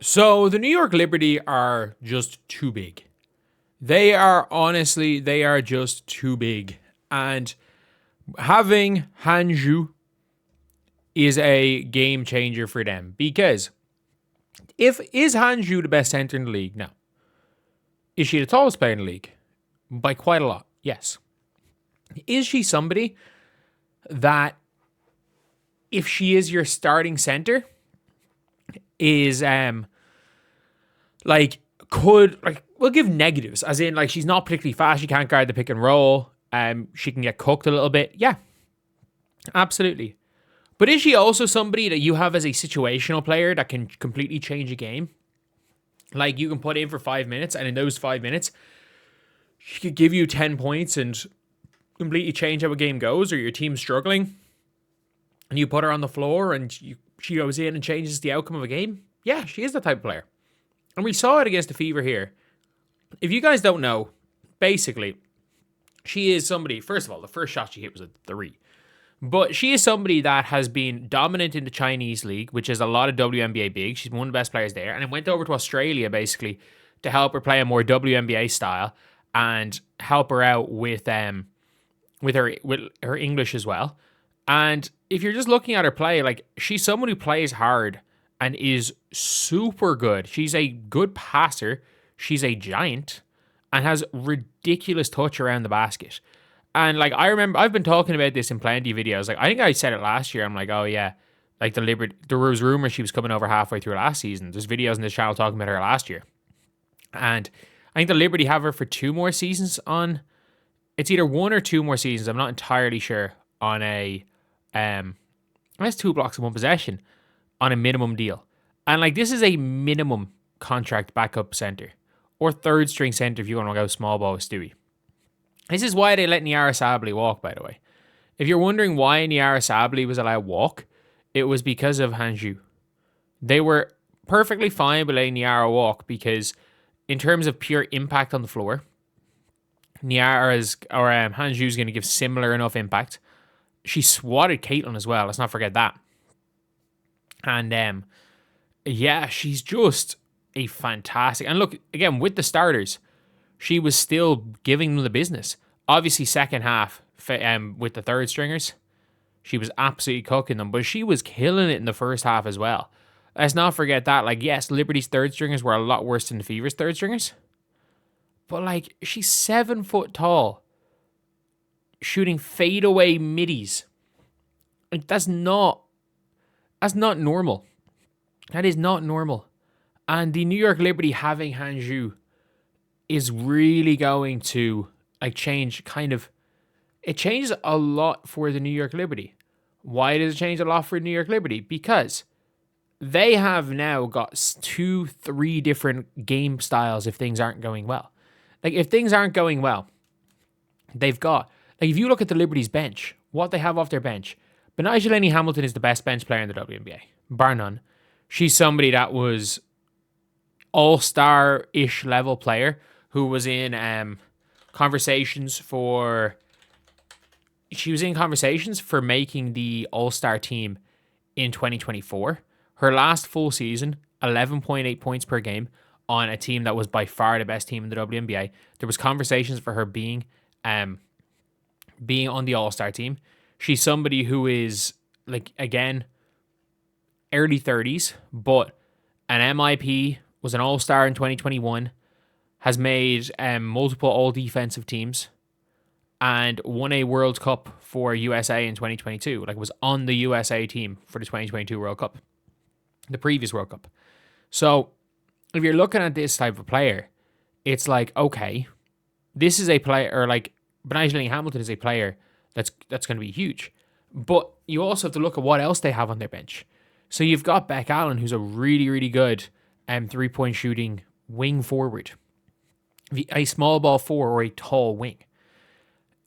So the New York Liberty are just too big. They are just too big. And having Hanju is a game changer for them because is Hanju the best center in the league? No. Is she the tallest player in the league? By quite a lot, yes. Is she somebody that, if she is your starting center, is we'll give negatives, as in like she's not particularly fast, she can't guard the pick and roll, she can get cooked a little bit. Yeah, absolutely. But is she also somebody that you have as a situational player that can completely change a game? Like, you can put in for 5 minutes, and in those 5 minutes, she could give you 10 points and completely change how a game goes, or your team's struggling, and you put her on the floor, and she goes in and changes the outcome of a game? Yeah, she is the type of player. And we saw it against the Fever here. If you guys don't know, basically, she is somebody, first of all, the first shot she hit was a 3. But she is somebody that has been dominant in the Chinese league, which is a lot of WNBA big. She's one of the best players there. And then went over to Australia, basically, to help her play a more WNBA style and help her out with her English as well. And if you're just looking at her play, like, she's someone who plays hard and is super good. She's a good passer. She's a giant and has ridiculous touch around the basket. And like, I remember I've been talking about this in plenty of videos. Like, I think I said it last year. I'm like, oh yeah, like there was rumors she was coming over halfway through last season. There's videos on this channel talking about her last year. And I think the Liberty have her for 2 more seasons on. It's either 1 or 2 more seasons. I'm not entirely sure on that's 2 blocks in 1 possession on a minimum deal. And like, this is a minimum contract backup center or third string center if you want to go small ball with Stewie. This is why they let Niara Sabally walk, by the way. If you're wondering why Niara Sabally was allowed to walk, it was because of Hanju. They were perfectly fine with letting Niara walk because, in terms of pure impact on the floor, Hanju's going to give similar enough impact. She swatted Caitlin as well. Let's not forget that. And yeah, she's just a fantastic. And look, again, with the starters, she was still giving them the business. Obviously, second half with the third stringers, she was absolutely cooking them, but she was killing it in the first half as well. Let's not forget that. Like, yes, Liberty's third stringers were a lot worse than the Fever's third stringers, but like, she's 7 foot tall, shooting fadeaway middies. Like, that's not normal. That is not normal. And the New York Liberty having Hanju is really going to like change it changes a lot for the New York Liberty. Why does it change a lot for New York Liberty? Because they have now got 2-3 different game styles if things aren't going well. Like, if things aren't going well, they've got, like, if you look at the Liberty's bench, what they have off their bench, Benigel Hamilton is the best bench player in the WNBA, bar none. She's somebody that was all-star-ish level player who was in conversations for making the All-Star team in 2024. Her last full season, 11.8 points per game on a team that was by far the best team in the WNBA. There was conversations for her being on the All-Star team. She's somebody who is, like, again, early 30s, but an MIP, was an All-Star in 2021, has made multiple all-defensive teams, and won a World Cup for USA in 2022. Like, was on the USA team for the 2022 World Cup, the previous World Cup. So, if you're looking at this type of player, it's like, okay, this is a player, or like, Benigel Hamilton is a player that's going to be huge. But you also have to look at what else they have on their bench. So you've got Beck Allen, who's a really, really good 3-point shooting wing forward, a small ball 4 or a tall wing.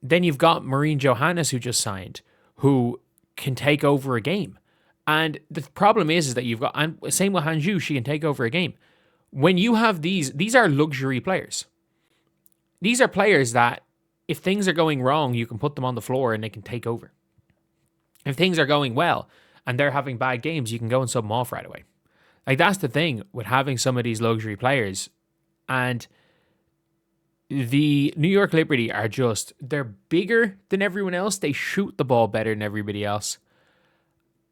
Then you've got Maureen Johannes, who just signed, who can take over a game. And the problem is that you've got, and same with Hanju, she can take over a game. When you have these are luxury players. These are players that, if things are going wrong, you can put them on the floor and they can take over. If things are going well and they're having bad games, you can go and sub them off right away. Like, that's the thing with having some of these luxury players. And the New York Liberty are just, they're bigger than everyone else. They shoot the ball better than everybody else.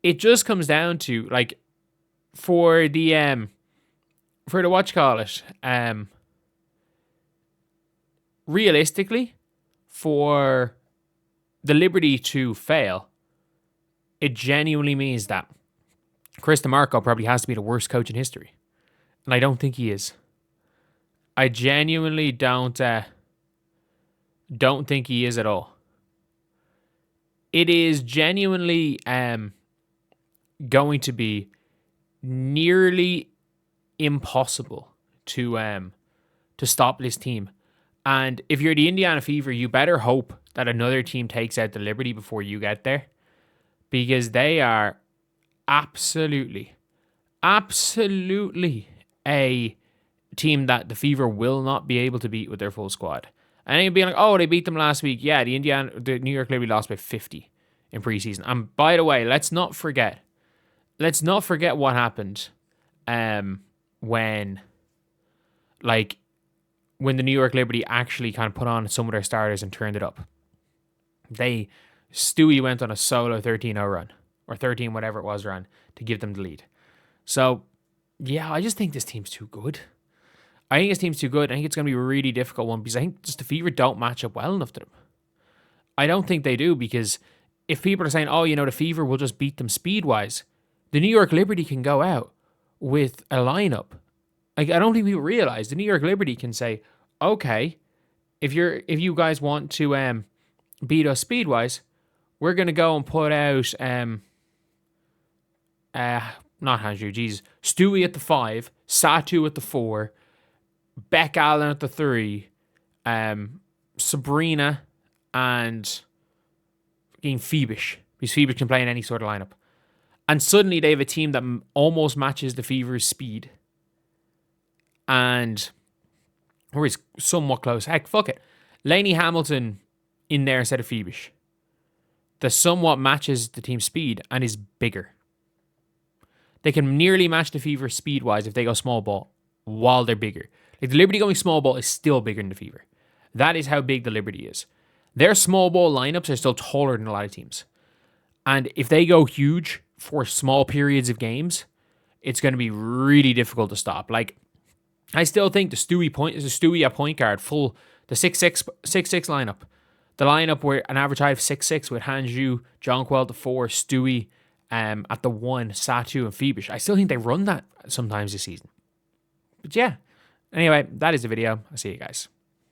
It just comes down to, like, for the realistically, for the Liberty to fail, it genuinely means that Chris DeMarco probably has to be the worst coach in history. And I don't think he is. I genuinely don't think he is at all. It is genuinely going to be nearly impossible to stop this team. And if you're the Indiana Fever, you better hope that another team takes out the Liberty before you get there, because they are absolutely a team that the Fever will not be able to beat with their full squad. And you'd be like, oh, they beat them last week. Yeah, the New York Liberty lost by 50 in preseason. And by the way, let's not forget what happened when the New York Liberty actually kind of put on some of their starters and turned it up. Stewie went on a solo 13-0 run, or 13 whatever it was run, to give them the lead. So, yeah, I just think this team's too good. I think it's going to be a really difficult one, because I think just the Fever don't match up well enough to them. I don't think they do, because if people are saying, oh, the Fever will just beat them speed-wise, the New York Liberty can go out with a lineup. Like, I don't think people realize the New York Liberty can say, okay, if you guys want to beat us speed-wise, we're going to go and put out not Hanju, geez, Stewie at the 5, Satu at the 4, Beck Allen at the 3, Breanna, and fucking Phoebish, because Phoebish can play in any sort of lineup. And suddenly they have a team that almost matches the Fever's speed. Or is somewhat close. Heck, fuck it. Laney Hamilton in there instead of Phoebish. That somewhat matches the team's speed and is bigger. They can nearly match the Fever speed-wise if they go small ball while they're bigger. Like, the Liberty going small ball is still bigger than the Fever. That is how big the Liberty is. Their small ball lineups are still taller than a lot of teams. And if they go huge for small periods of games, it's going to be really difficult to stop. Like, I still think the Stewie at point guard, the 6'6" lineup. The lineup where an average height of 6'6" with Hanju, John Quell at the 4, Stewie at the 1, Satu and Phoebish. I still think they run that sometimes this season. But yeah. Anyway, that is the video. I'll see you guys.